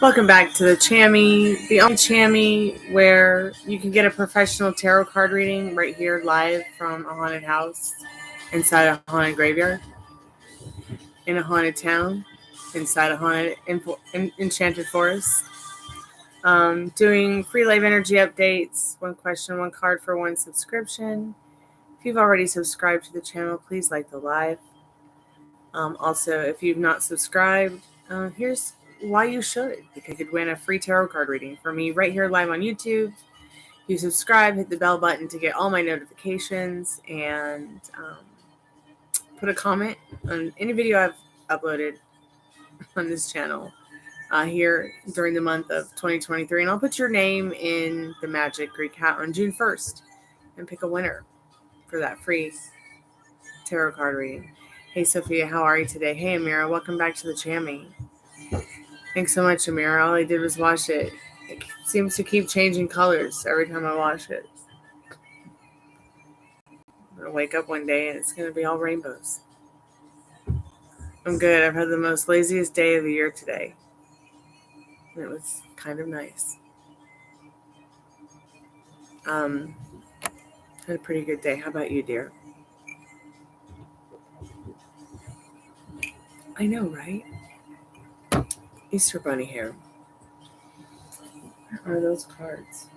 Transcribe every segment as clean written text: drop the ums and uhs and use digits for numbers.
Welcome back to the Chammy, the only Chammy where you can get a professional tarot card reading right here live from a haunted house, inside a haunted graveyard, in a haunted town, inside a haunted enchanted forest. Doing free live energy updates, one question, one card for one subscription. If you've already subscribed to the channel, please like the live. Also, if you've not subscribed, here's why you should. Because you could win a free tarot card reading from me right here live on YouTube. You subscribe, hit the bell button to get all my notifications, and put a comment on any video I've uploaded on this channel here during the month of 2023. And I'll put your name in the Magic Greek Hat on June 1st and pick a winner for that free tarot card reading. Hey, Sophia, how are you today? Hey, Amira, welcome back to the Chammy. Thanks so much, Amira. All I did was wash it. It seems to keep changing colors every time I wash it. I'm going to wake up one day and it's going to be all rainbows. I'm good. I've had the most laziest day of the year today. And it was kind of nice. Had a pretty good day. How about you, dear? I know, right? Easter bunny hair. Where are those cards?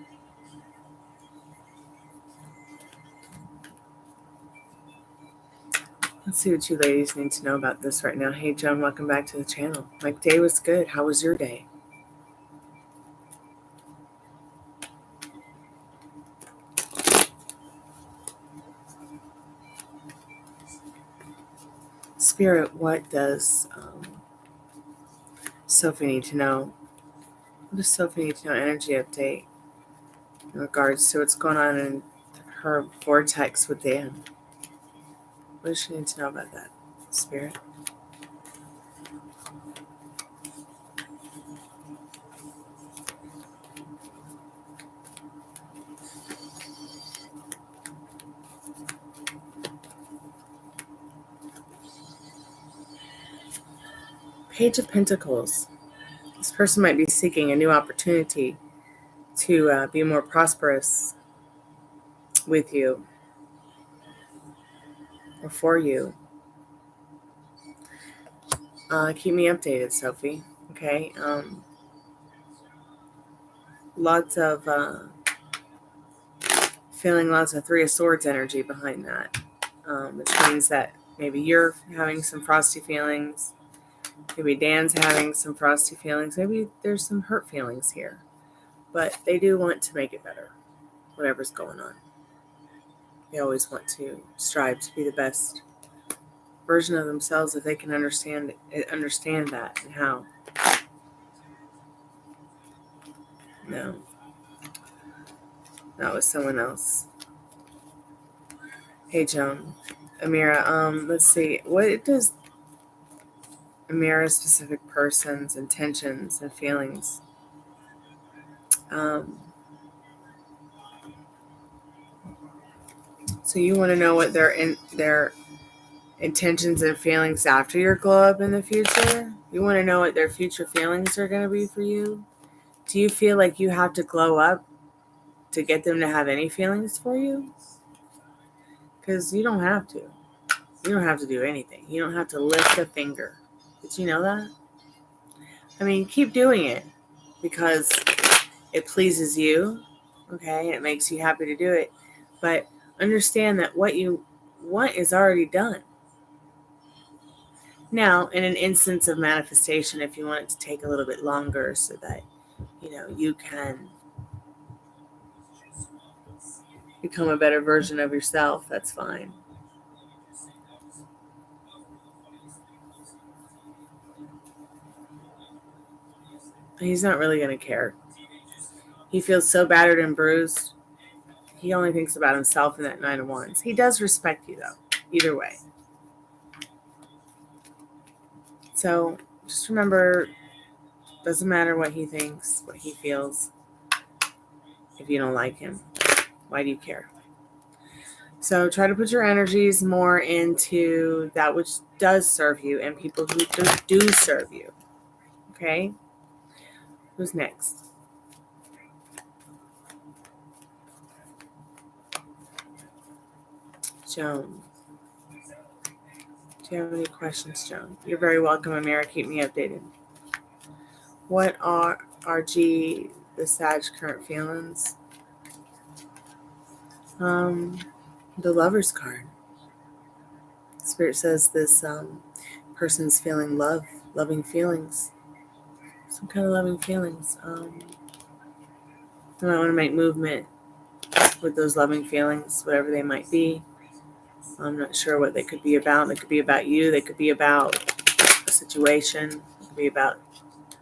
Let's see what you ladies need to know about this right now. Hey, John, welcome back to the channel. My day was good. How was your day? Spirit, what does Sophie need to know? What does Sophie need to know? Energy update in regards to what's going on in her vortex with Dan. What does she need to know about that, Spirit? Page of Pentacles. This person might be seeking a new opportunity to be more prosperous with you or for you. Keep me updated, Sophie. Okay. Feeling lots of Three of Swords energy behind that, which means that maybe you're having some frosty feelings. Maybe Dan's having some frosty feelings. Maybe there's some hurt feelings here. But they do want to make it better, whatever's going on. They always want to strive to be the best version of themselves if they can understand that and how. No. That was someone else. Hey, Joan. Amira, let's see. What does Amira's specific person's intentions and feelings? So you want to know what their intentions and feelings after your glow up in the future? You want to know what their future feelings are going to be for you? Do you feel like you have to glow up to get them to have any feelings for you? Because you don't have to. You don't have to do anything. You don't have to lift a finger. Did you know that? I mean, keep doing it because it pleases you, okay? It makes you happy to do it. But understand that what you want is already done. Now, in an instance of manifestation, if you want it to take a little bit longer so that, you can become a better version of yourself, that's fine. He's not really going to care. He feels so battered and bruised. He only thinks about himself in that Nine of Wands. He does respect you, though, either way. So just remember, doesn't matter what he thinks, what he feels. If you don't like him, why do you care? So try to put your energies more into that which does serve you and people who do serve you. Okay? Who's next? Joan. Do you have any questions, Joan? You're very welcome, Amira. Keep me updated. What are RG, the Sag current feelings? The Lover's card. Spirit says this person's feeling loving feelings. Some kind of loving feelings. They might want to make movement with those loving feelings, whatever they might be. I'm not sure what they could be about. They could be about you. They could be about a situation. It could be about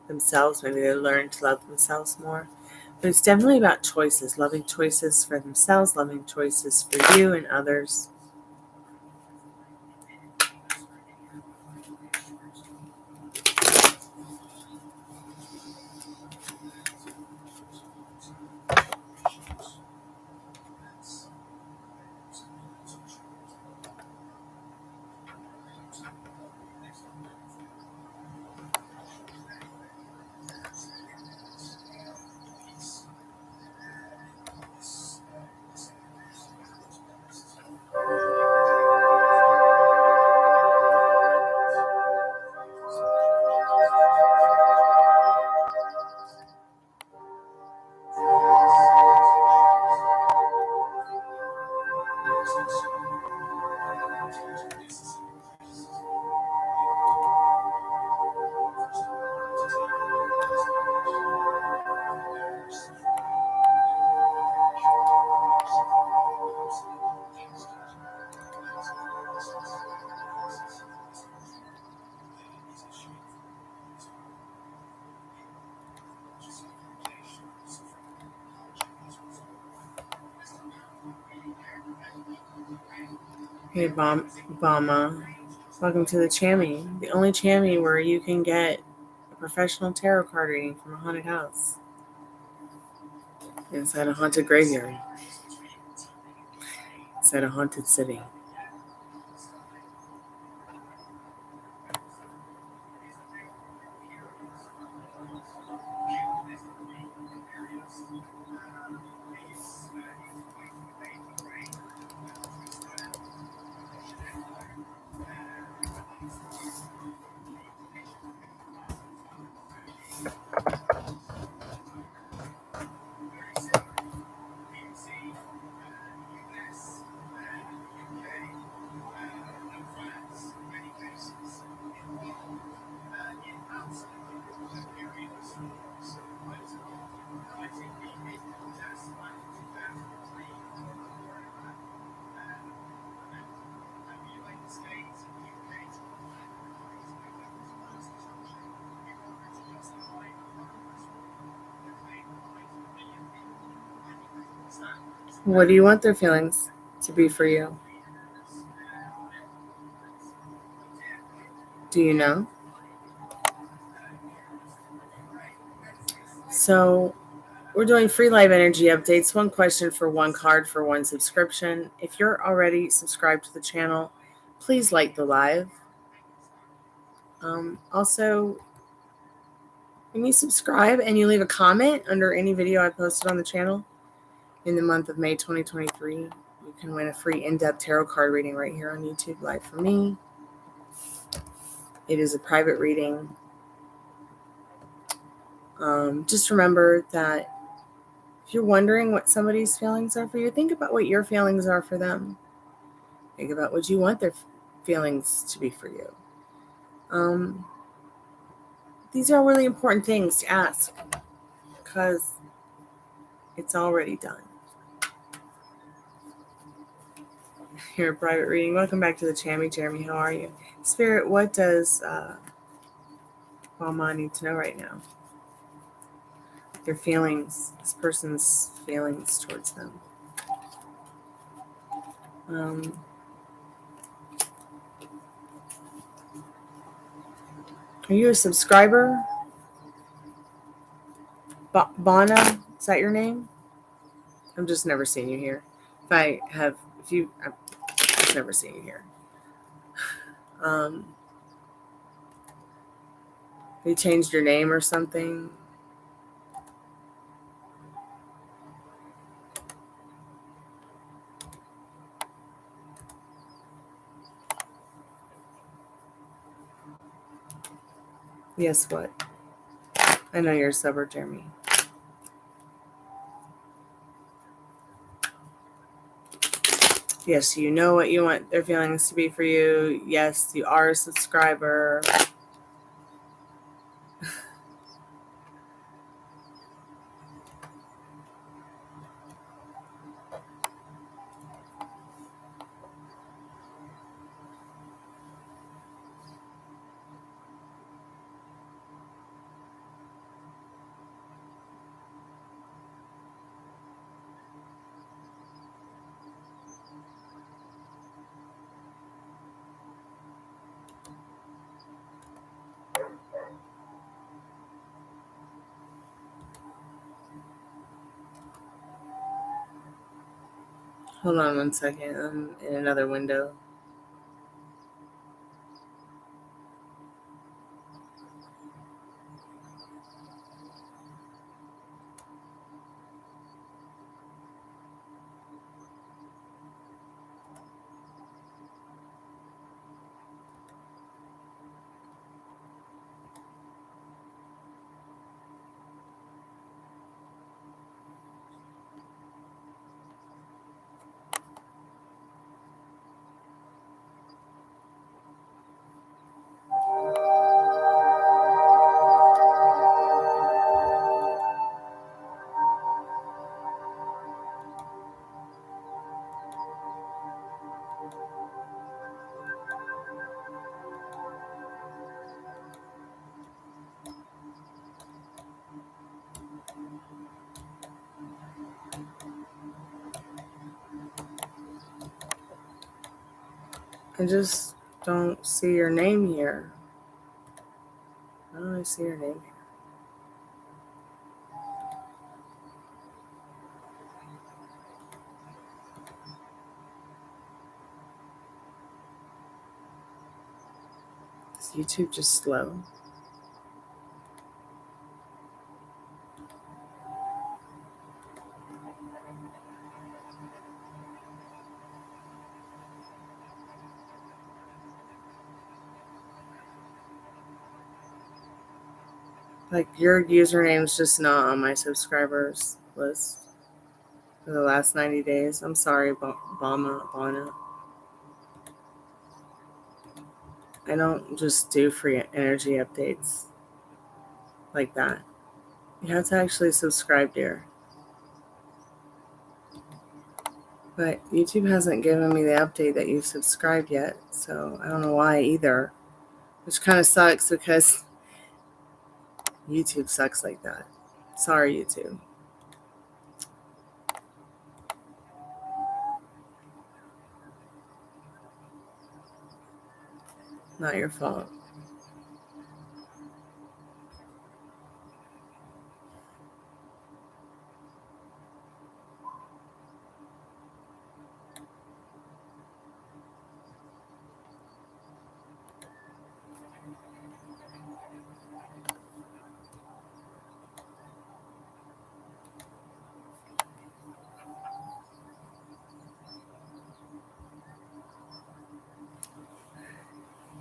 themselves. Maybe they learn to love themselves more. But it's definitely about choices, loving choices for themselves, loving choices for you and others. Hey, Bama. Welcome to the Chammy, the only Chammy where you can get a professional tarot card reading from a haunted house inside a haunted graveyard, inside a haunted city. What do you want their feelings to be for you? Do you know? So we're doing free live energy updates. One question for one card for one subscription. If you're already subscribed to the channel, please like the live. Also, when you subscribe and you leave a comment under any video I posted on the channel in the month of May 2023, you can win a free in-depth tarot card reading right here on YouTube Live from me. It is a private reading. Just remember that if you're wondering what somebody's feelings are for you, think about what your feelings are for them. Think about what you want their feelings to be for you. These are really important things to ask because it's already done. Here, private reading. Welcome back to the Chammy. Jeremy, how are you? Spirit, what does Mama need to know right now? Their feelings, this person's feelings towards them. Are you a subscriber? Bana, is that your name? I've just never seen you here. I've just never seen you here. You changed your name or something? Yes, what? I know you're a subber, Jeremy. Yes, you know what you want their feelings to be for you. Yes, you are a subscriber. Hold on one second. I'm in another window. I just don't see your name here. How do I see your name here? Is YouTube just slow? Like, your username's just not on my subscribers list for the last 90 days. I'm sorry, Bana. I don't just do free energy updates like that. You have to actually subscribe, dear. But YouTube hasn't given me the update that you've subscribed yet, so I don't know why either. Which kind of sucks because YouTube sucks like that. Sorry, YouTube. Not your fault.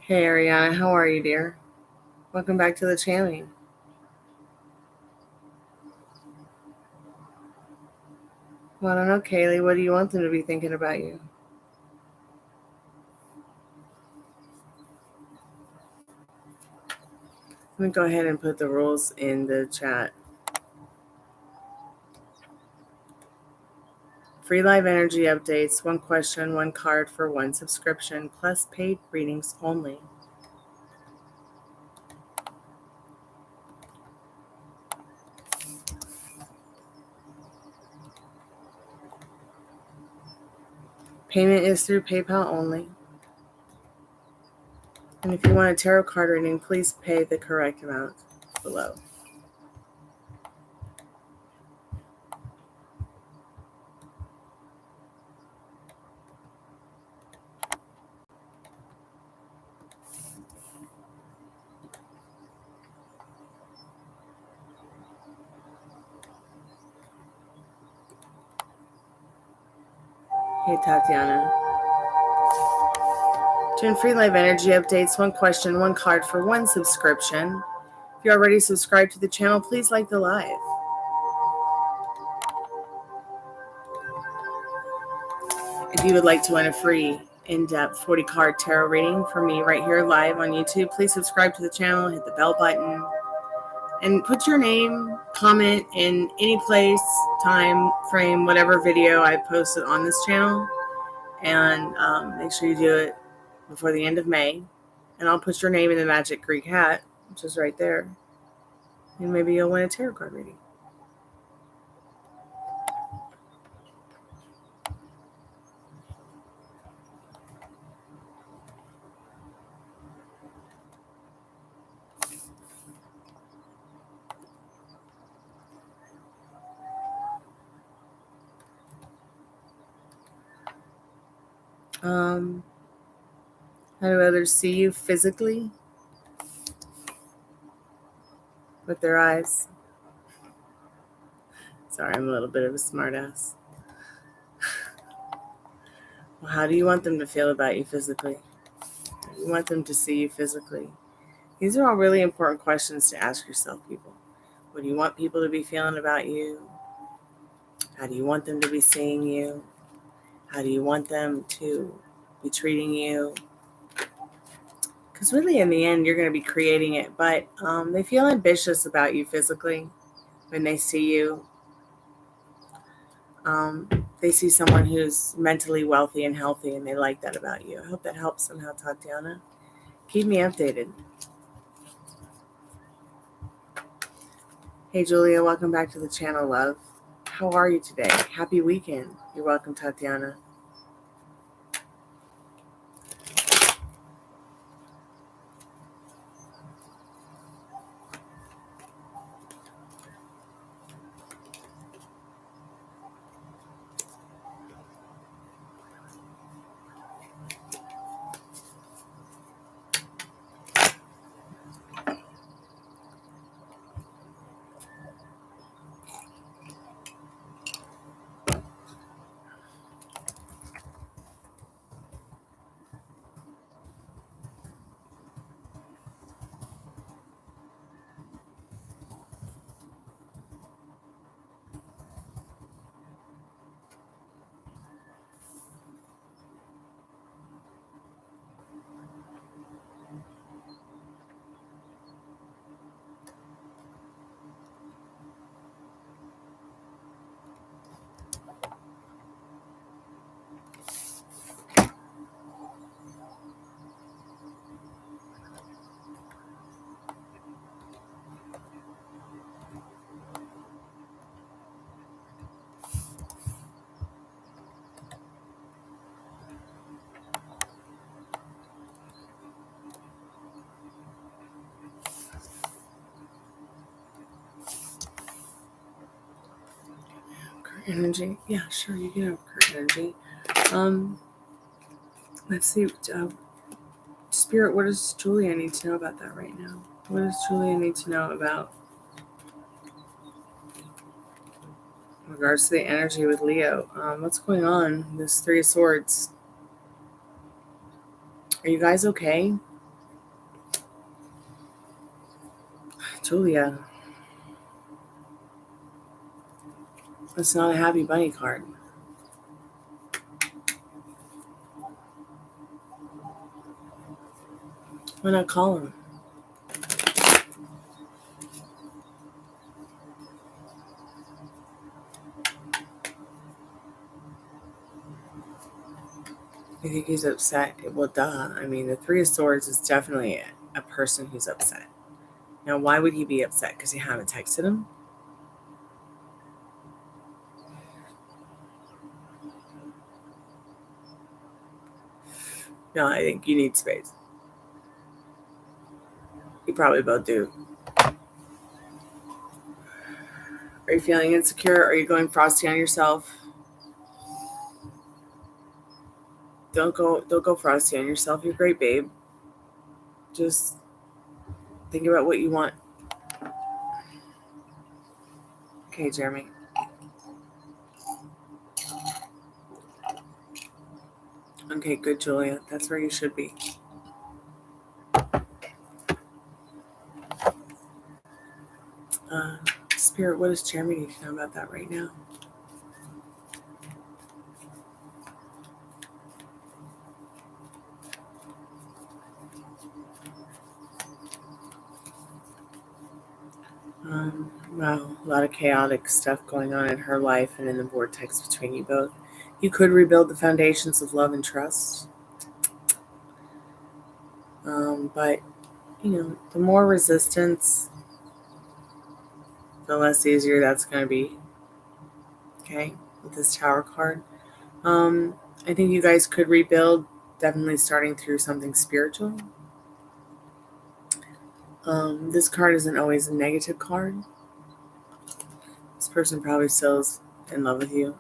Hey, Ariana, how are you, dear? Welcome back to the channel. Well, I don't know, Kaylee. What do you want them to be thinking about you? Let me go ahead and put the rules in the chat. Free live energy updates, 1 question, 1 card for 1 subscription, plus paid readings only. Payment is through PayPal only. And if you want a tarot card reading, please pay the correct amount below. Hey, Tatiana. Doing free live energy updates, 1 question, 1 card for 1 subscription. If you're already subscribed to the channel, please like the live. If you would like to win a free in-depth 40-card tarot reading from me right here live on YouTube, please subscribe to the channel, hit the bell button, and put your name, comment in any place, time, frame, whatever video I posted on this channel. And make sure you do it before the end of May. And I'll put your name in the Magic Greek hat, which is right there. And maybe you'll win a tarot card reading. How do others see you physically? With their eyes. Sorry, I'm a little bit of a smartass. Well, how do you want them to feel about you physically? How do you want them to see you physically? These are all really important questions to ask yourself, people. What do you want people to be feeling about you? How do you want them to be seeing you? How do you want them to be treating you? Because really, in the end, you're going to be creating it. But they feel ambitious about you physically when they see you. They see someone who's mentally wealthy and healthy, and they like that about you. I hope that helps somehow, Tatiana. Keep me updated. Hey, Julia, welcome back to the channel, love. How are you today? Happy weekend. You're welcome, Tatiana. Energy. Yeah, sure, you can have current energy. Let's see. Spirit, what does Julia need to know about that right now? What does Julia need to know about in regards to the energy with Leo? What's going on? This Three of Swords. Are you guys okay? Julia. That's not a happy bunny card. Why not call him? I think he's upset. Well, duh. I mean, the Three of Swords is definitely a person who's upset. Now, why would he be upset? Because you haven't texted him? No, I think you need space. You probably both do. Are you feeling insecure? Are you going frosty on yourself? Don't go frosty on yourself. You're great, babe. Just think about what you want. Okay, Jeremy. Okay, good, Julia. That's where you should be. Spirit, what does Jeremy need to know about that right now? Wow, a lot of chaotic stuff going on in her life and in the vortex between you both. You could rebuild the foundations of love and trust. But, the more resistance, the less easier that's going to be. Okay, with this Tower card. I think you guys could rebuild, definitely starting through something spiritual. This card isn't always a negative card. This person probably still is in love with you.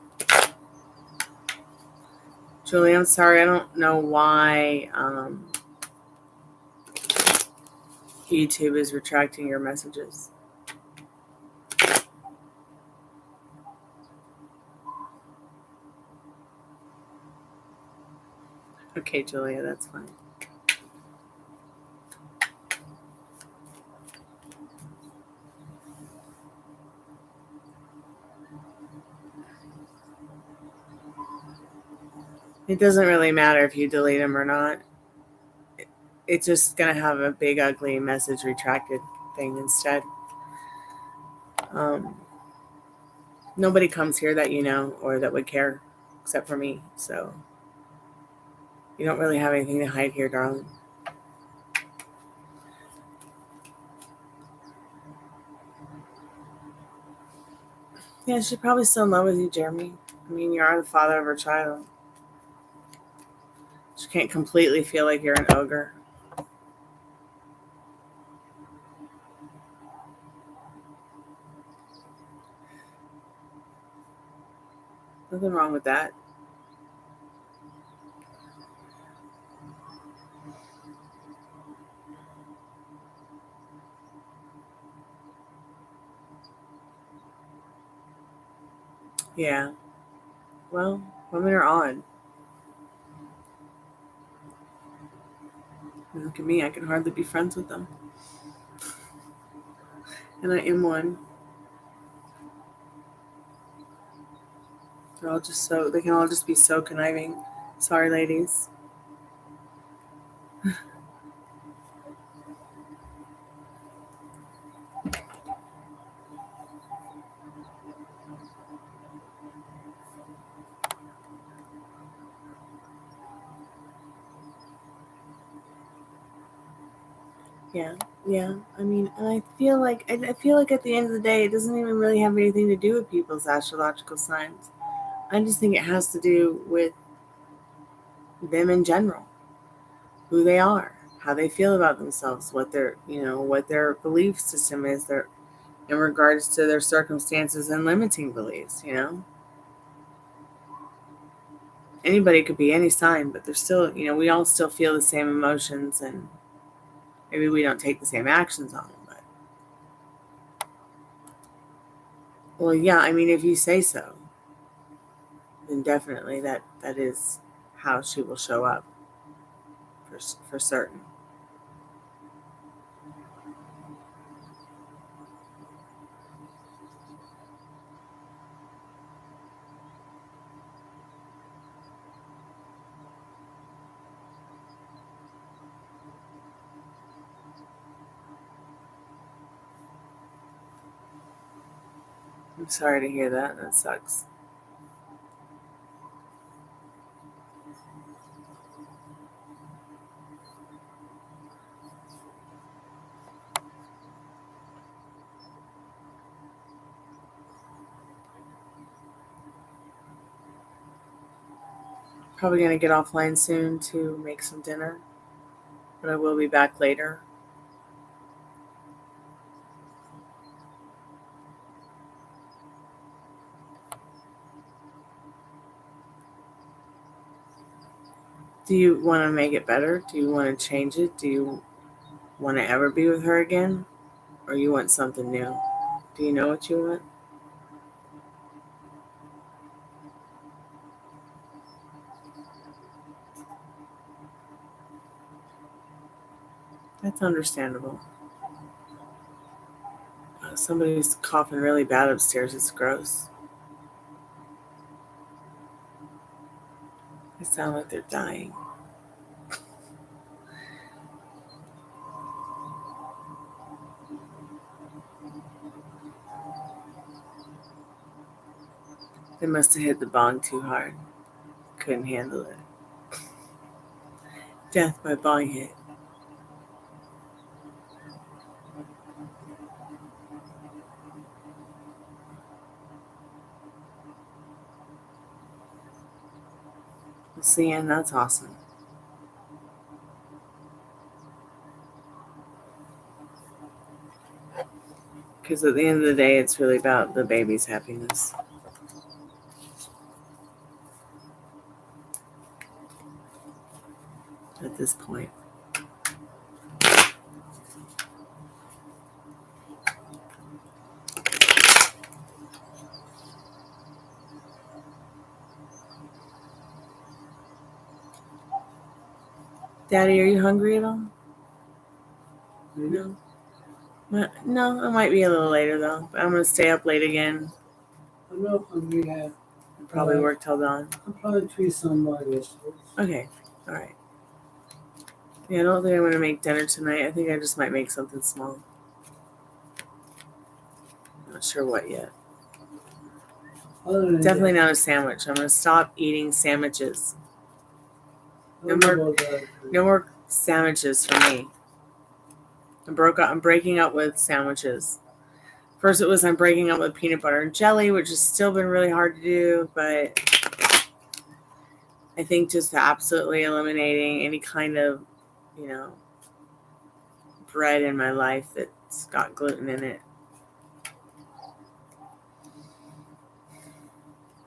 Julie, I'm sorry, I don't know why YouTube is retracting your messages. Okay, Julia, that's fine. It doesn't really matter if you delete them or not. It's just going to have a big, ugly message retracted thing instead. Nobody comes here that you know or that would care except for me. So you don't really have anything to hide here, darling. Yeah, she's probably still in love with you, Jeremy. I mean, you are the father of her child. She can't completely feel like you're an ogre. Nothing wrong with that. Yeah. Well, women are odd. Look at me, I can hardly be friends with them. And I am one. They can all just be so conniving. Sorry, ladies. Yeah. I mean, and I feel like at the end of the day, it doesn't even really have anything to do with people's astrological signs. I just think it has to do with them in general, who they are, how they feel about themselves, what their belief system is, in regards to their circumstances and limiting beliefs. Anybody could be any sign, but they're still, we all still feel the same emotions, and maybe we don't take the same actions on them. But well, yeah, I mean, if you say so, then definitely that is how she will show up for certain. I'm sorry to hear that. That sucks. Probably going to get offline soon to make some dinner, but I will be back later. Do you want to make it better? Do you want to change it? Do you want to ever be with her again? Or you want something new? Do you know what you want? That's understandable. Somebody's coughing really bad upstairs. It's gross. They sound like they're dying. They must have hit the bong too hard. Couldn't handle it. Death by bong hit. See, and that's awesome. Because at the end of the day, it's really about the baby's happiness. At this point. Daddy, are you hungry at all? No. No, it might be a little later though. But I'm gonna stay up late again. I'm not hungry yet. Probably work till dawn. I'll probably treat some more vegetables. Okay, all right. Yeah, I don't think I'm gonna make dinner tonight. I think I just might make something small. Not sure what yet. Definitely not a sandwich. I'm gonna stop eating sandwiches. No more sandwiches for me. I'm breaking up with sandwiches. First it was I'm breaking up with peanut butter and jelly, which has still been really hard to do, but I think just absolutely eliminating any kind of, bread in my life that's got gluten in it.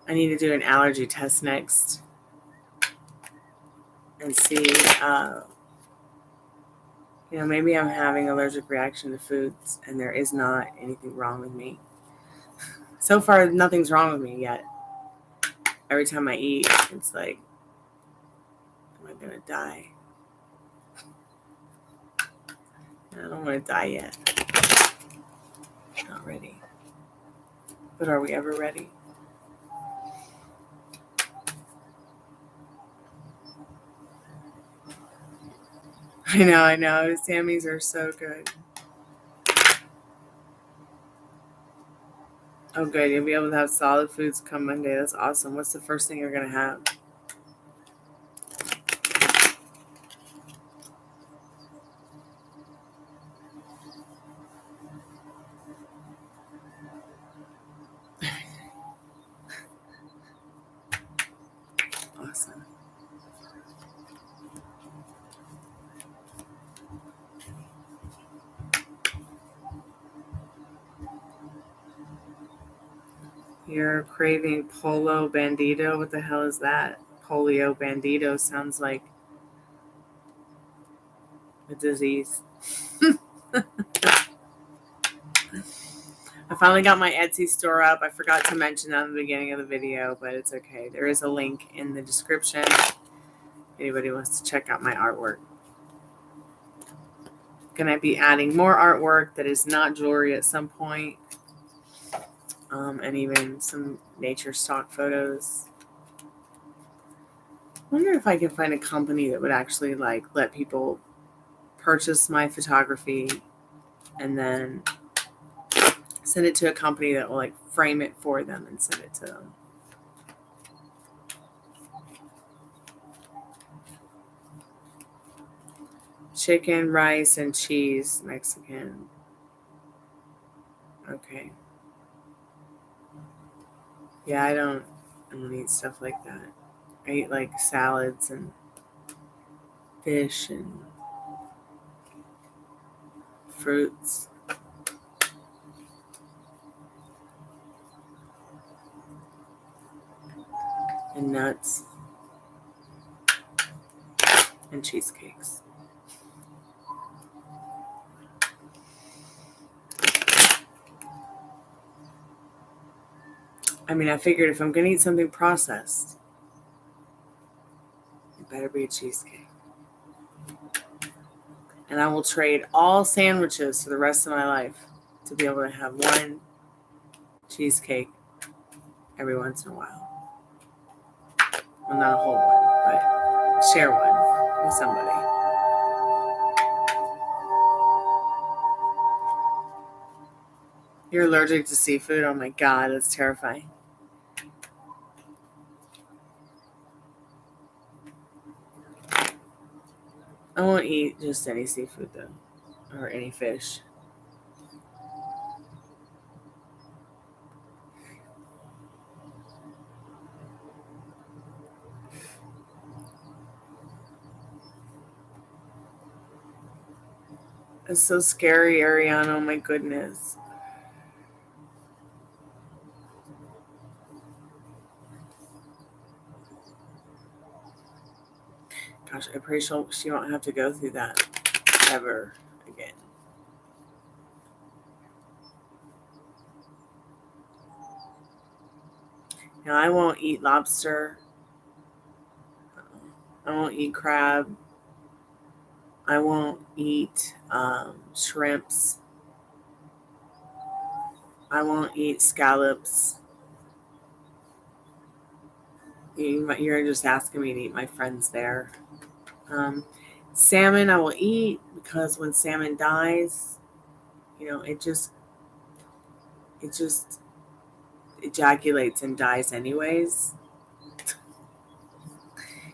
I need to do an allergy test next and see, maybe I'm having an allergic reaction to foods and there is not anything wrong with me. So far, nothing's wrong with me yet. Every time I eat, it's like, am I going to die? I don't want to die yet. Not ready. But are we ever ready? I know. Sammy's are so good. Oh, good. You'll be able to have solid foods come Monday. That's awesome. What's the first thing you're going to have? Awesome. You're craving Polo Bandito? What the hell is that? Polio Bandito sounds like a disease. I finally got my Etsy store up. I forgot to mention that in the beginning of the video, but it's okay. There is a link in the description if anybody wants to check out my artwork. Gonna be adding more artwork that is not jewelry at some point. And even some nature stock photos. I wonder if I can find a company that would actually let people purchase my photography and then send it to a company that will frame it for them and send it to them. Chicken, rice, and cheese, Mexican. Okay. Yeah, I don't eat stuff like that. I eat salads and fish and fruits. And nuts. And cheesecakes. I figured if I'm going to eat something processed, it better be a cheesecake. And I will trade all sandwiches for the rest of my life to be able to have one cheesecake every once in a while. Well, not a whole one, but share one with somebody. You're allergic to seafood? Oh my God, that's terrifying. I won't eat just any seafood though, or any fish. It's so scary, Ariana. Oh my goodness. Gosh, I'm pretty sure she won't have to go through that ever again. Now, I won't eat lobster. I won't eat crab. I won't eat shrimps. I won't eat scallops. You're just asking me to eat my friends there. Salmon I will eat because when salmon dies, it just ejaculates and dies anyways.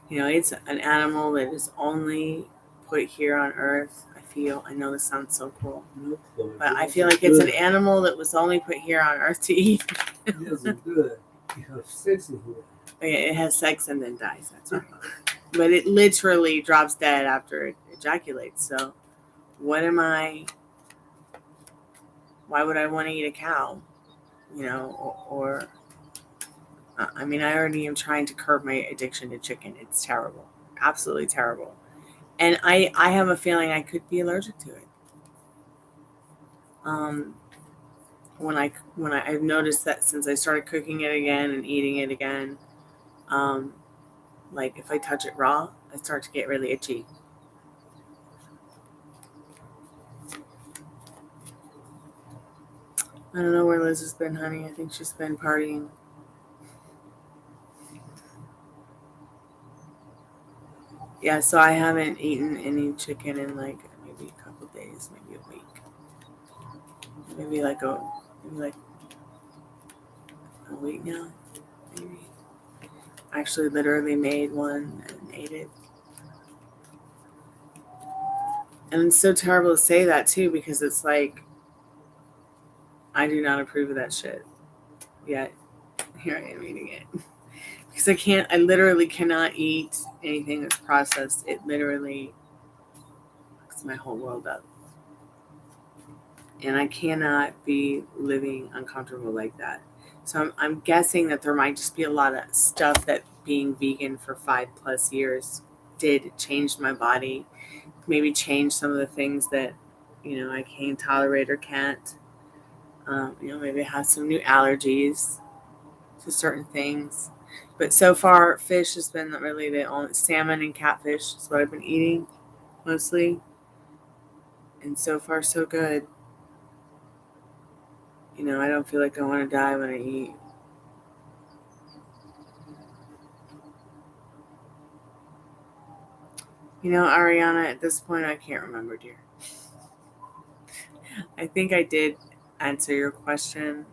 It's an animal that is only put here on Earth. I know this sounds so cool, but I feel like it's an animal that was only put here on Earth to eat. Yes, it's good. You have sex in here. It has sex and then dies. That's right. But it literally drops dead after it ejaculates. So why would I want to eat a cow? I already am trying to curb my addiction to chicken. It's terrible. Absolutely terrible. And I have a feeling I could be allergic to it. When I've noticed that since I started cooking it again and eating it again, like if I touch it raw, I start to get really itchy. I don't know where Liz has been, honey. I think she's been partying. Yeah, so I haven't eaten any chicken in like maybe a couple days, maybe a week. Maybe like a week now, maybe. I actually literally made one and ate it. And it's so terrible to say that too, because it's like, I do not approve of that shit. Yet, here I am eating it. Because I literally cannot eat anything that's processed. It literally fucks my whole world up. And I cannot be living uncomfortable like that. So I'm guessing that there might just be a lot of stuff that being vegan for 5+ years did change my body. Maybe change some of the things that, I can't tolerate or can't. Maybe I have some new allergies to certain things. But so far, fish has been really the only, salmon and catfish is what I've been eating mostly. And so far, so good. I don't feel like I want to die when I eat. Ariana, at this point, I can't remember, dear. I think I did answer your question.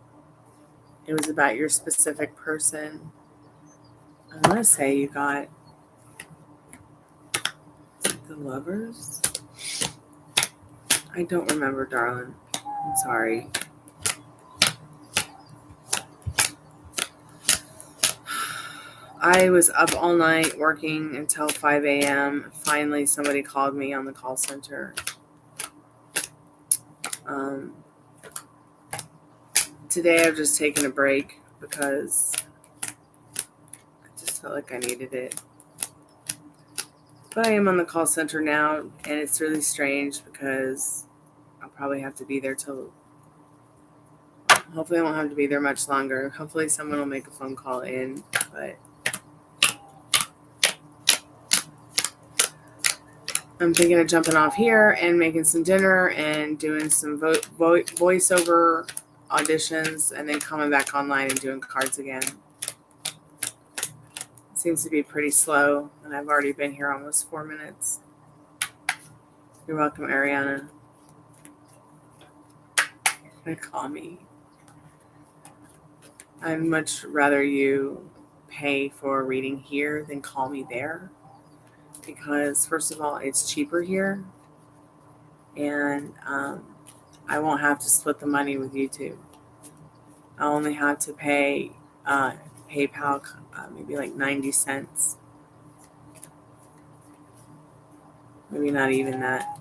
It was about your specific person. I want to say you got the lovers. I don't remember, darling. I'm sorry. I was up all night working until 5 a.m. Finally, somebody called me on the call center. Today, I've just taken a break because I just felt like I needed it. But I am on the call center now, and it's really strange because I'll probably have to be there till... Hopefully, I won't have to be there much longer. Hopefully, someone will make a phone call in, but... I'm thinking of jumping off here and making some dinner and doing some voiceover auditions and then coming back online and doing cards again. It seems to be pretty slow, and I've already been here almost 4 minutes. You're welcome, Ariana. Call me. I'd much rather you pay for a reading here than call me there, because first of all, it's cheaper here, and I won't have to split the money with YouTube. I'll only have to pay PayPal maybe like 90 cents. Maybe not even that.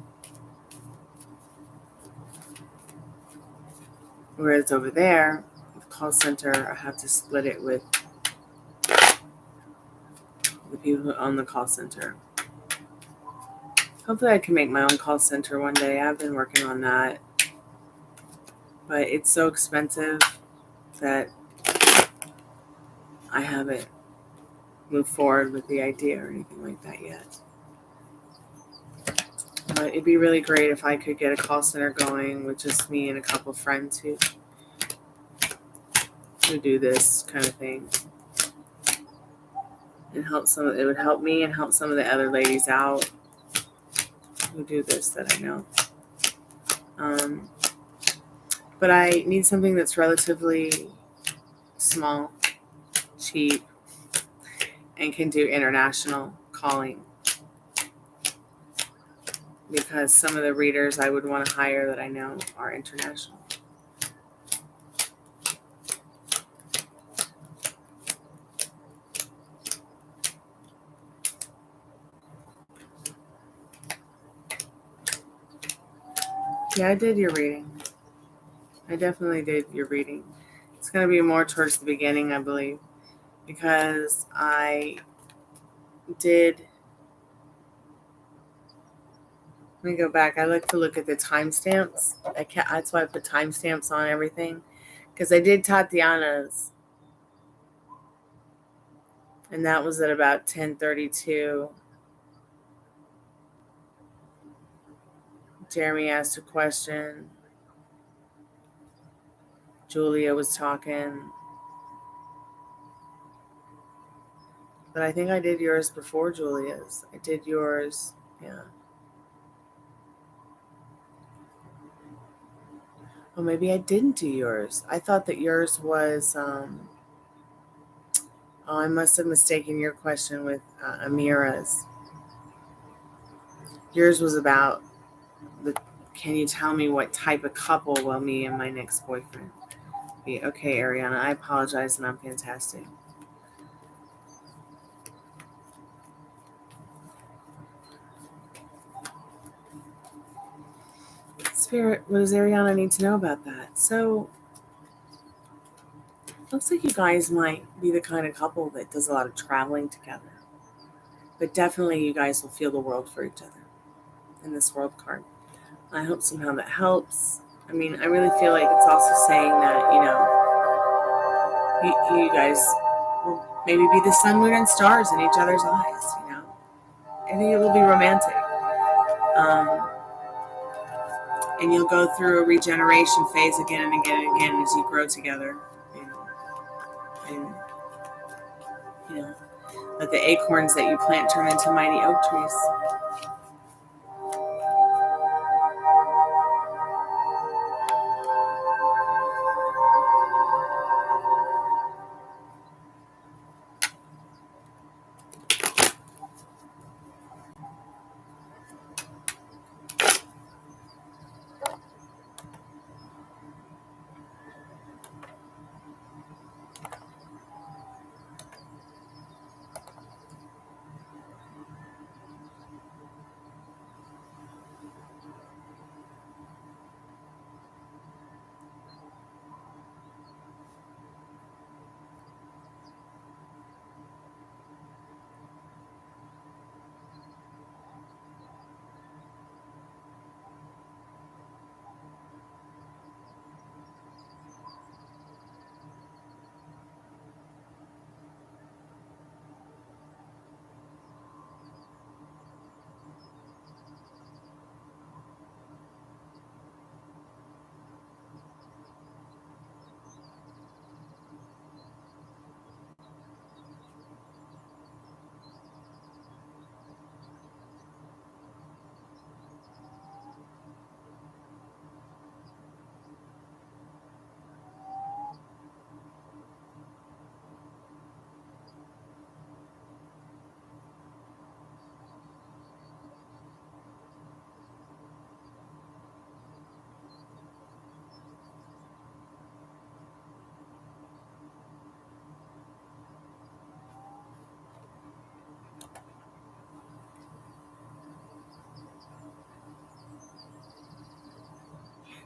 Whereas over there, the call center, I have to split it with the people who own the call center. Hopefully I can make my own call center one day. I've been working on that. But it's so expensive that I haven't moved forward with the idea or anything like that yet. But it'd be really great if I could get a call center going with just me and a couple friends who do this kind of thing. And it would help me and help some of the other ladies out who do this that I know. But I need something that's relatively small, cheap, and can do international calling. Because some of the readers I would want to hire that I know are international. Yeah, I did your reading. I definitely did your reading. It's going to be more towards the beginning, I believe, because I did. Let me go back. I like to look at the timestamps. That's why I put timestamps on everything, because I did Tatiana's, and that was at about 10:32. Jeremy asked a question. Julia was talking. But I think I did yours before Julia's. I did yours, yeah. Oh, maybe I didn't do yours. I thought that yours was, I must have mistaken your question with Amira's. Yours was about can you tell me what type of couple will me and my next boyfriend be? Okay, Ariana, I apologize and I'm fantastic. Spirit, what does Ariana need to know about that? So, looks like you guys might be the kind of couple that does a lot of traveling together. But definitely you guys will feel the world for each other in this world card. I hope somehow that helps. I mean, I really feel like it's also saying that, you guys will maybe be the sun, moon, and stars in each other's eyes, I think it will be romantic. And you'll go through a regeneration phase again and again and again as you grow together. And let the acorns that you plant turn into mighty oak trees.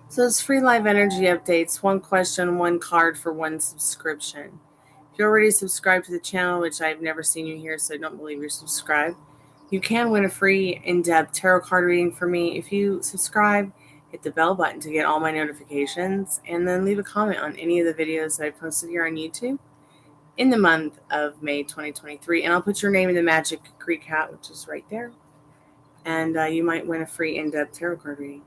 So it's free live energy updates, one question, one card for one subscription. If you're already subscribed to the channel, which I've never seen you here, so I don't believe you're subscribed, you can win a free in-depth tarot card reading from me. If you subscribe, hit the bell button to get all my notifications, and then leave a comment on any of the videos that I posted here on YouTube in the month of May 2023. And I'll put your name in the Magic Creek hat, which is right there. And you might win a free in-depth tarot card reading.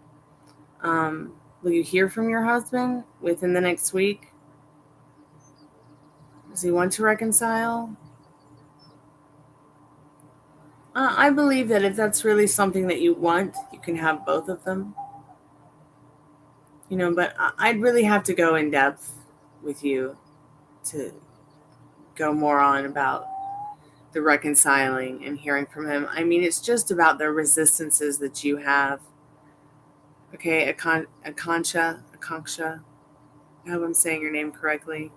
Will you hear from your husband within the next week? Does he want to reconcile? I believe that if that's really something that you want, you can have both of them. But I'd really have to go in depth with you to go more on about the reconciling and hearing from him. I mean, it's just about the resistances that you have. Okay, Akanksha, I hope I'm saying your name correctly.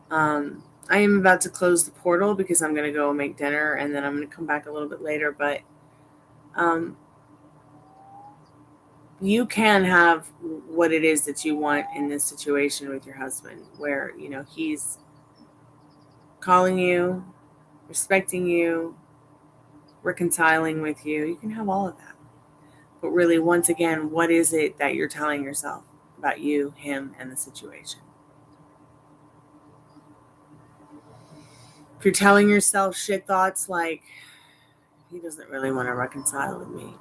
I am about to close the portal because I'm going to go make dinner and then I'm going to come back a little bit later. But you can have what it is that you want in this situation with your husband, where, he's calling you, respecting you, reconciling with you. You can have all of that. But really, once again, what is it that you're telling yourself about you, him, and the situation? If you're telling yourself shit thoughts like, he doesn't really want to reconcile with me,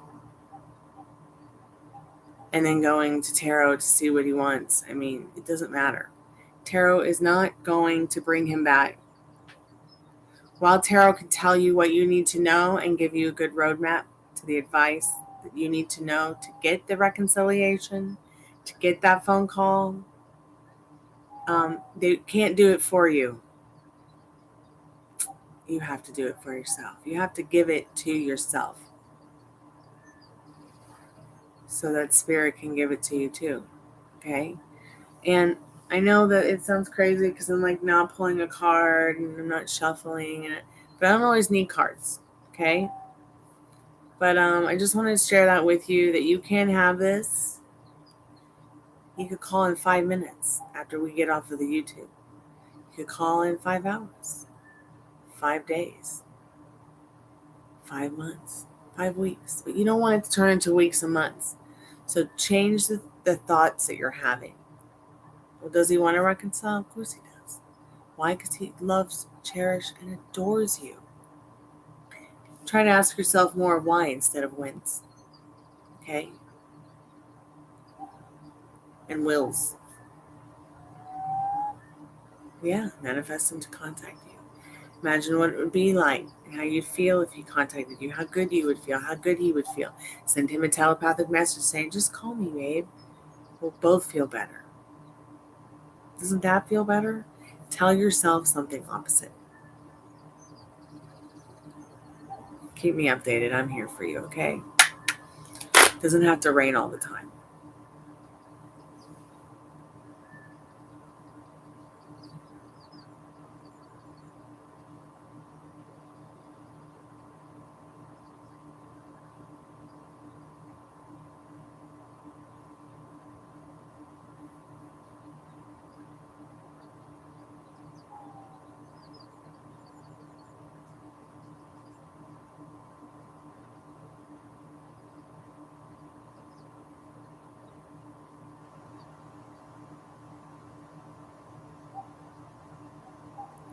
and then going to tarot to see what he wants, I mean, it doesn't matter. Tarot is not going to bring him back. While tarot can tell you what you need to know and give you a good roadmap to the advice that you need to know to get the reconciliation, to get that phone call, they can't do it for you. You have to do it for yourself. You have to give it to yourself so that spirit can give it to you too. Okay? And I know that it sounds crazy because I'm like not pulling a card and I'm not shuffling, but I don't always need cards. Okay? But I just wanted to share that with you, that you can have this. You could call in 5 minutes after we get off of the YouTube. You could call in 5 hours, 5 days, 5 months, 5 weeks. But you don't want it to turn into weeks and months. So change the thoughts that you're having. Well, does he want to reconcile? Of course he does. Why? Because he loves, cherishes, and adores you. Try to ask yourself more why instead of whens. Okay? And wills. Yeah, manifest him to contact you. Imagine what it would be like, how you'd feel if he contacted you, how good you would feel, how good he would feel. Send him a telepathic message saying, just call me, babe. We'll both feel better. Doesn't that feel better? Tell yourself something opposite. Keep me updated. I'm here for you, okay? Doesn't have to rain all the time.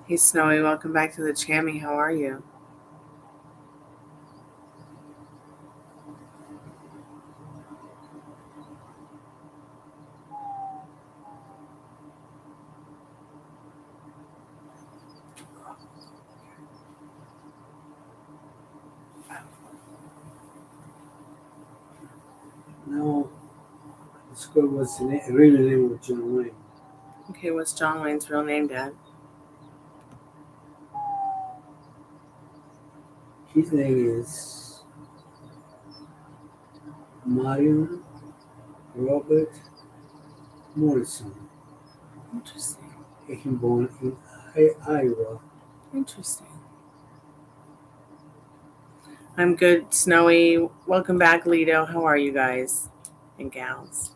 Hey, Snowy, welcome back to the Chammy. How are you? No, let's go. What's the real name of John Wayne? Okay, what's John Wayne's real name, Dad? His name is Marion Robert Morrison. Interesting. He was born in Iowa. Interesting. I'm good, Snowy. Welcome back, Lido. How are you guys and gals?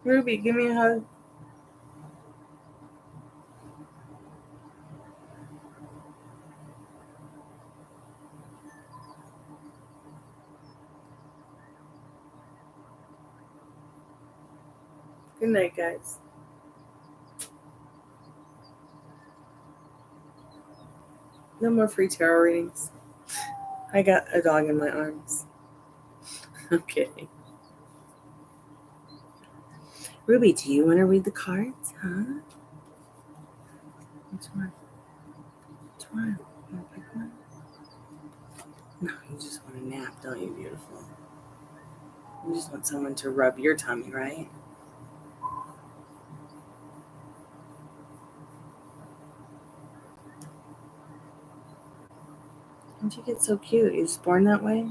Ruby, give me a hug. Good night, guys. No more free tarot readings. I got a dog in my arms. I'm kidding. Ruby, do you want to read the cards? Huh? Which one? Which one? You want to pick one? No, you just want a nap, don't you, beautiful? You just want someone to rub your tummy, right? How'd you get so cute? You just born that way?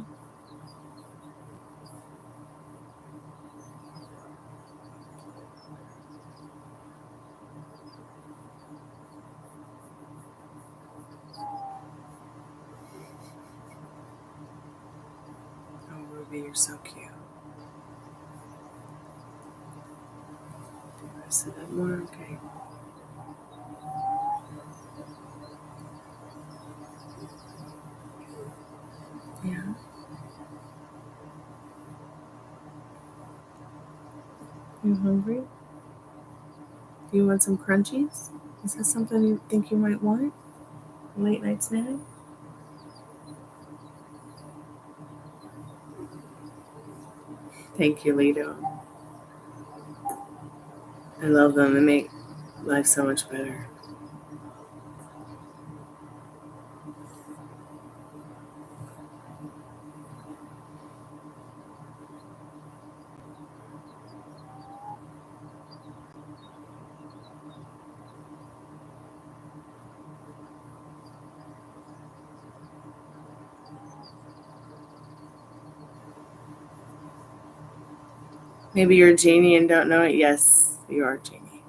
Oh, Ruby, you're so cute. Press it up more, okay. Yeah. You hungry? Do you want some crunchies? Is that something you think you might want? A late night snack? Thank you, Lido. I love them. They make life so much better. Maybe you're a genie and don't know it. Yes, you are a genie.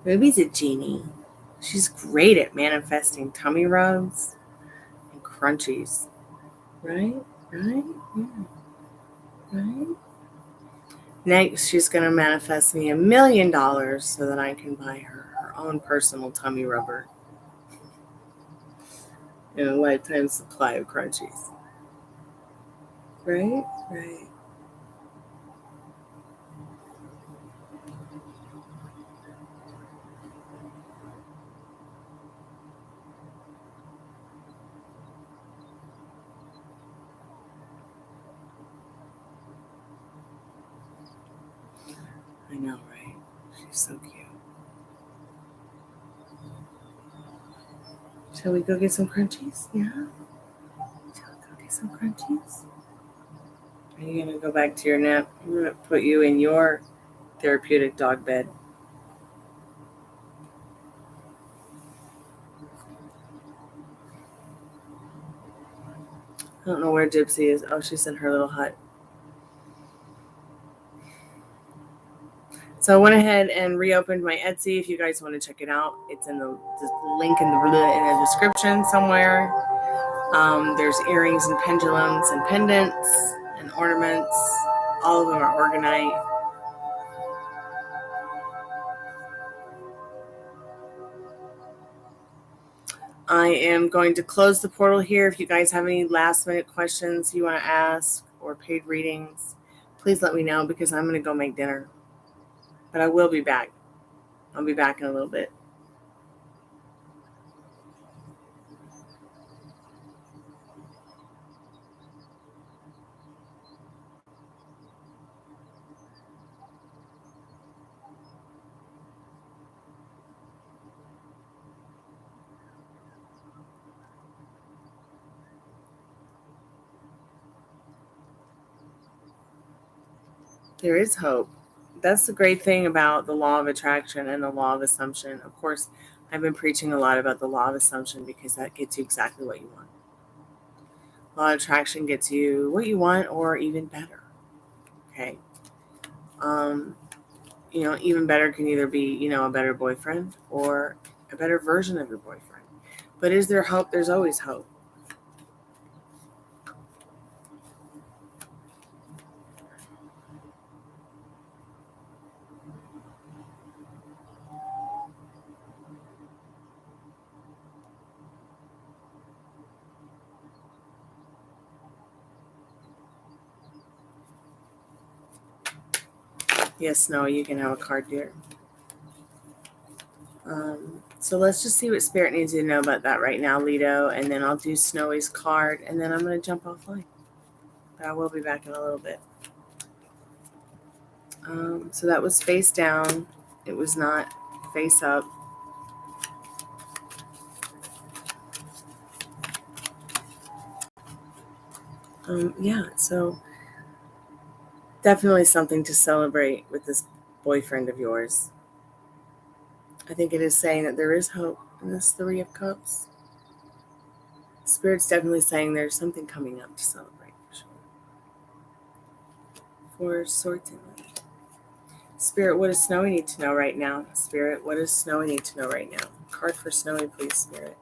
Ruby's a genie. She's great at manifesting tummy rubs and crunchies. Right? Right? Yeah. Right? Next, she's going to manifest me $1 million so that I can buy her own personal tummy rubber and a lifetime supply of crunchies. Right? Right. I know, right? She's so cute. Shall we go get some crunchies? Yeah? Shall we go get some crunchies? Are you going to go back to your nap? I'm going to put you in your therapeutic dog bed. I don't know where Gypsy is. Oh, she's in her little hut. So I went ahead and reopened my Etsy. If you guys want to check it out, it's in the link in the description somewhere. There's earrings and pendulums and pendants and ornaments. All of them are organite. I am going to close the portal here. If you guys have any last minute questions you want to ask or paid readings, please let me know because I'm going to go make dinner. But I will be back. I'll be back in a little bit. There is hope. That's the great thing about the law of attraction and the law of assumption. Of course, I've been preaching a lot about the law of assumption because that gets you exactly what you want. Law of attraction gets you what you want or even better. Okay. Even better can either be, a better boyfriend or a better version of your boyfriend. But is there hope? There's always hope. Yes, Snowy, you can have a card, dear. So let's just see what Spirit needs you to know about that right now, Lido, and then I'll do Snowy's card, and then I'm going to jump offline. But I will be back in a little bit. So that was face down. It was not face up. Yeah, so definitely something to celebrate with this boyfriend of yours. I think it is saying that there is hope in this Three of Cups. Spirit's definitely saying there's something coming up to celebrate for certain. Spirit, what does Snowy need to know right now? Spirit, what does Snowy need to know right now? Card for Snowy, please, Spirit.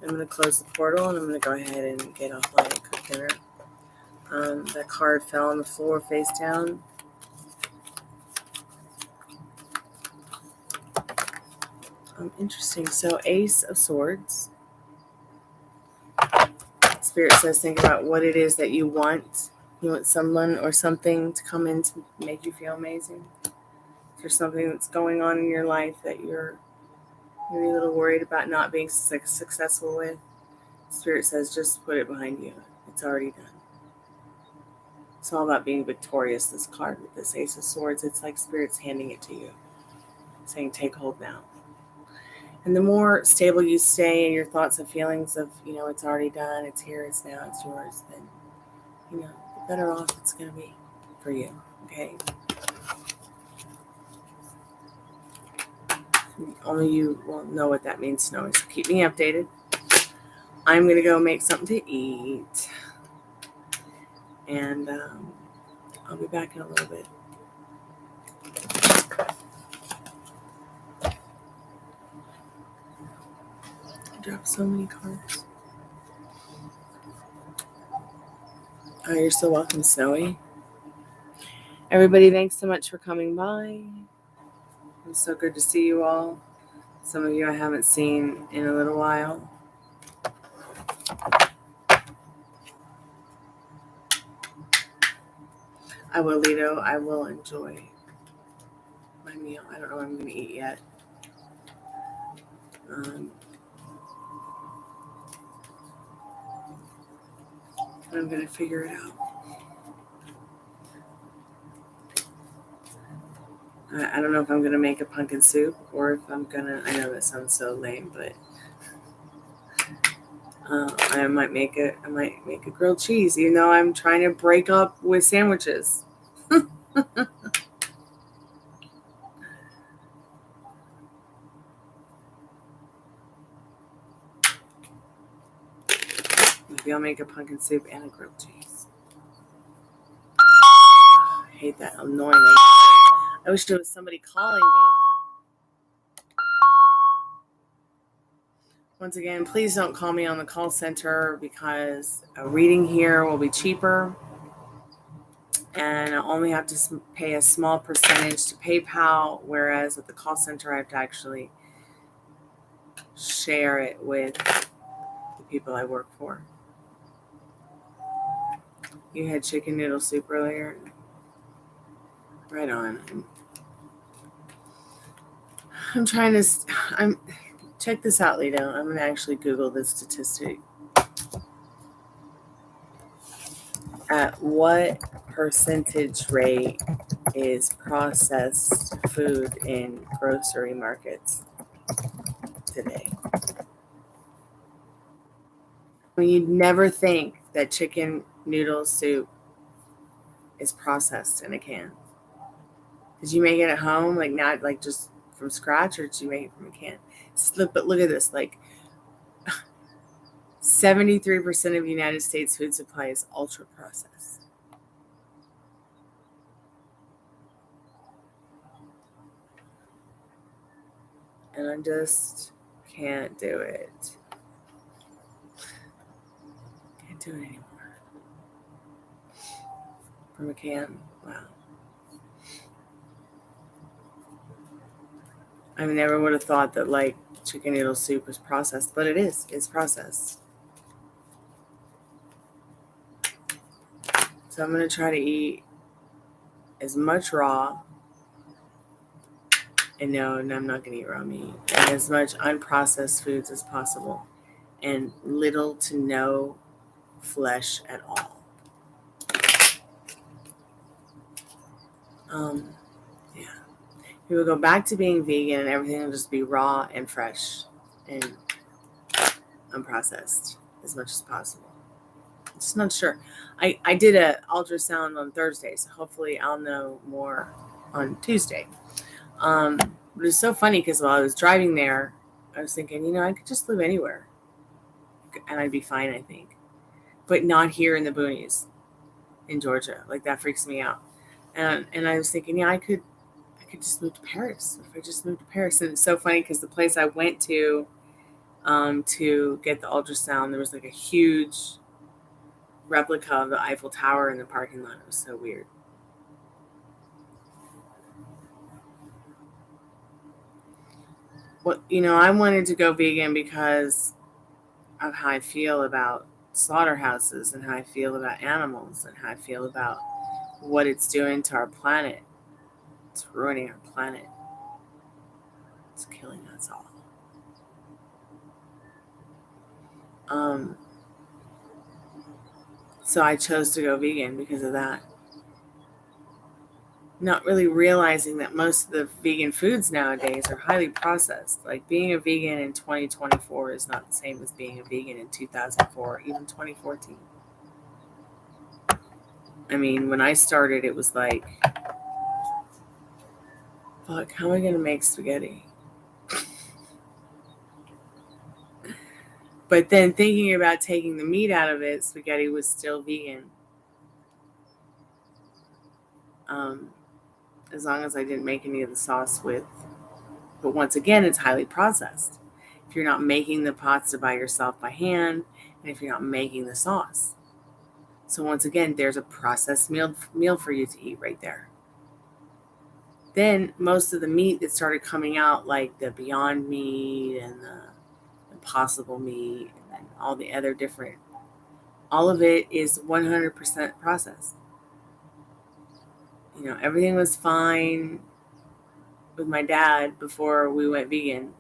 I'm going to close the portal and I'm going to go ahead and get offline and cook dinner. That card fell on the floor face down. Interesting. So, Ace of Swords. Spirit says think about what it is that you want. You want someone or something to come in to make you feel amazing. There's something that's going on in your life that you're maybe a little worried about not being successful with. Spirit says just put it behind you. It's already done. It's all about being victorious, this card with this Ace of Swords. It's like Spirit's handing it to you, saying take hold now. And the more stable you stay in your thoughts and feelings of, it's already done, it's here, it's now, it's yours, then, the better off it's going to be for you, okay? Only you will know what that means, Snowy. So keep me updated. I'm going to go make something to eat. And I'll be back in a little bit. I dropped so many cards. Oh, you're so welcome, Snowy. Everybody, thanks so much for coming by. It's so good to see you all. Some of you I haven't seen in a little while. I will, Lido. I will enjoy my meal. I don't know what I'm going to eat yet. But I'm going to figure it out. I don't know if I'm going to make a pumpkin soup or if I'm going to, I know that sounds so lame, but I might make a grilled cheese, even though I'm trying to break up with sandwiches. Maybe I'll make a pumpkin soup and a grilled cheese. I hate that annoying. I wish there was somebody calling me. Once again, please don't call me on the call center because a reading here will be cheaper. And I only have to pay a small percentage to PayPal, whereas at the call center I have to actually share it with the people I work for. You had chicken noodle soup earlier? Right on. Check this out, Lido. I'm going to actually Google this statistic. At what percentage rate is processed food in grocery markets today? I mean, you'd never think that chicken noodle soup is processed in a can. Did you make it at home, like not like just from scratch, or did you make it from a can? But look at this, like 73% of United States food supply is ultra processed. And I just can't do it. Can't do it anymore. From a can, wow. I never would have thought that like chicken noodle soup was processed, but it is. It's processed. So I'm going to try to eat as much raw And no, I'm not going to eat raw meat. And as much unprocessed foods as possible. And little to no flesh at all. Yeah. We will go back to being vegan and everything will just be raw and fresh and unprocessed as much as possible. Just not sure. I did an ultrasound on Thursday, so hopefully I'll know more on Tuesday. But it was so funny because while I was driving there, I was thinking, I could just live anywhere and I'd be fine, I think. But not here in the boonies in Georgia. Like, that freaks me out. And I was thinking, I could just move to Paris. If I just moved to Paris. And it's so funny because the place I went to get the ultrasound, there was like a huge replica of the Eiffel Tower in the parking lot. It was so weird. Well, I wanted to go vegan because of how I feel about slaughterhouses and how I feel about animals and how I feel about what it's doing to our planet. It's ruining our planet. It's killing us all. So I chose to go vegan because of that. Not really realizing that most of the vegan foods nowadays are highly processed. Like, being a vegan in 2024 is not the same as being a vegan in 2004, even 2014. I mean, when I started, it was like, fuck, how am I going to make spaghetti? But then thinking about taking the meat out of it, spaghetti was still vegan. As long as I didn't make any of the sauce with. But once again, it's highly processed. If you're not making the pasta by yourself by hand, and if you're not making the sauce. So once again, there's a processed meal for you to eat right there. Then most of the meat that started coming out, like the Beyond Meat and the Impossible Meat, and then all the other different, all of it is 100% processed. Everything was fine with my dad before we went vegan.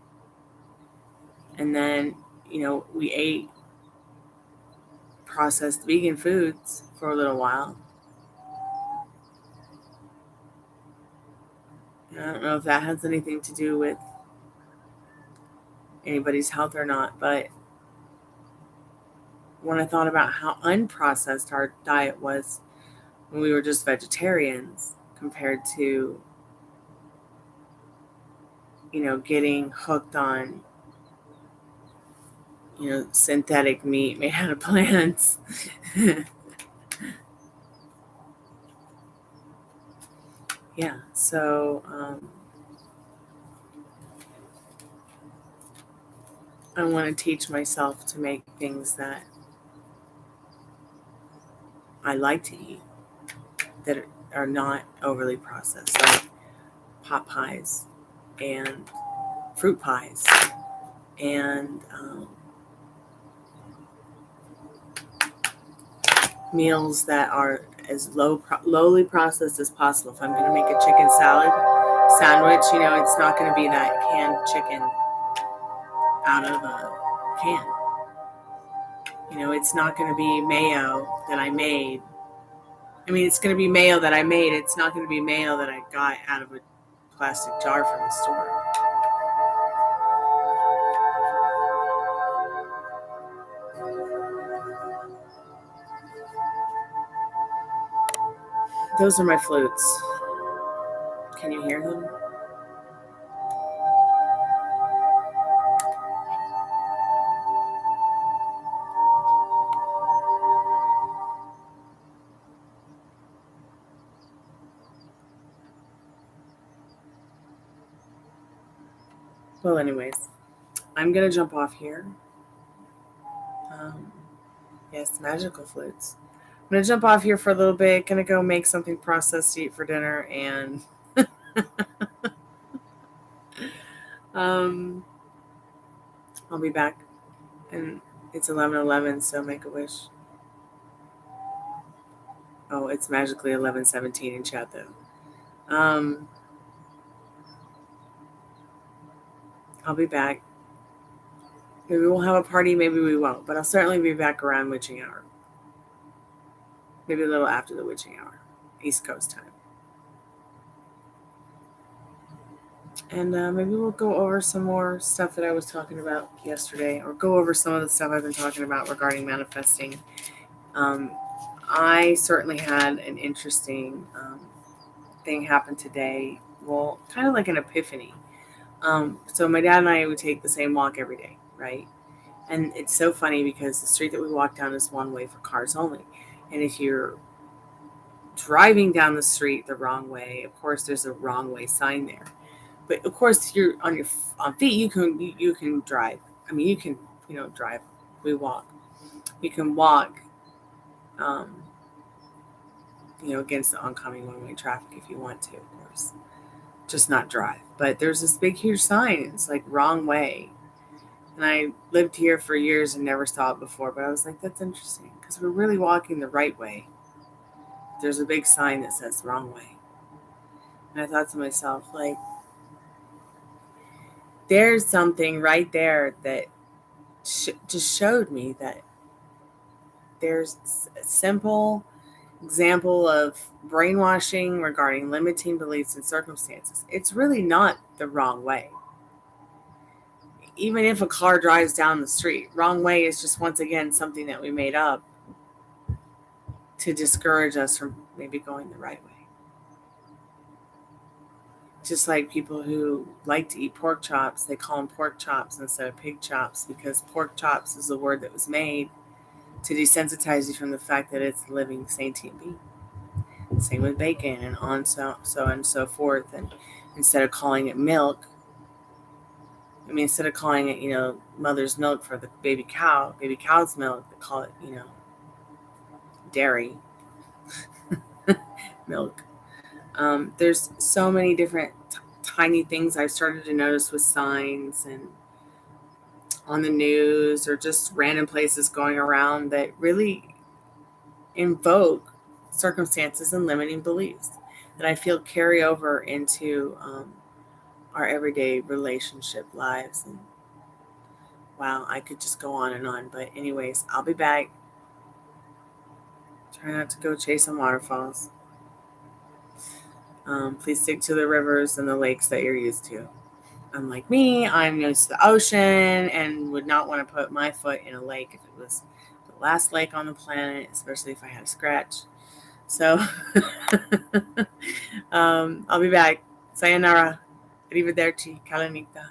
And then, we ate processed vegan foods for a little while. I don't know if that has anything to do with anybody's health or not, but when I thought about how unprocessed our diet was when we were just vegetarians compared to, getting hooked on, synthetic meat made out of plants. Yeah, so I want to teach myself to make things that I like to eat that are not overly processed, like pot pies and fruit pies and meals that are as lowly processed as possible. If I'm going to make a chicken sandwich, it's not going to be that canned chicken out of a can. It's not going to be mayo that I made. I mean, it's going to be mayo that I made. It's not going to be mayo that I got out of a plastic jar from the store. Those are my flutes. Can you hear them? Well, anyways, I'm going to jump off here. Yes, magical flutes. I'm going to jump off here for a little bit. Going to go make something processed to eat for dinner. And I'll be back. And it's 11:11, so make a wish. Oh, it's magically 11:17 in chat, though. I'll be back. Maybe we'll have a party, maybe we won't, but I'll certainly be back around witching hour. Maybe a little after the witching hour, East Coast time. And maybe we'll go over some more stuff that I was talking about yesterday, or go over some of the stuff I've been talking about regarding manifesting. I certainly had an interesting thing happen today. Well, kind of like an epiphany. So my dad and I would take the same walk every day, right? And it's so funny because the street that we walk down is one way for cars only. And if you're driving down the street the wrong way, of course, there's a wrong way sign there. But of course, you're on your feet. You can drive. I mean, you can drive. We walk. You can walk. Against the oncoming one-way traffic if you want to, of course. Just not drive. But there's this big, huge sign. It's like wrong way. And I lived here for years and never saw it before. But I was like, that's interesting because we're really walking the right way. There's a big sign that says wrong way. And I thought to myself, like, there's something right there that just showed me that there's a simple example of brainwashing regarding limiting beliefs and circumstances. It's really not the wrong way. Even if a car drives down the street, wrong way is just once again something that we made up to discourage us from maybe going the right way. Just like people who like to eat pork chops, they call them pork chops instead of pig chops because pork chops is a word that was made to desensitize you from the fact that it's living sentient being. Same with bacon and on so and so forth. And instead of calling it milk, instead of calling it, mother's milk for the baby's milk, they call it, dairy milk. There's so many different tiny things I've started to notice with signs and on the news or just random places going around that really invoke circumstances and limiting beliefs that I feel carry over into our everyday relationship lives. And wow, I could just go on and on. But anyways, I'll be back. Try not to go chase some waterfalls. Please stick to the rivers and the lakes that you're used to. Unlike me, I'm used to the ocean and would not want to put my foot in a lake if it was the last lake on the planet, especially if I had a scratch. So I'll be back. Sayonara. Arrivederci. Kalanita.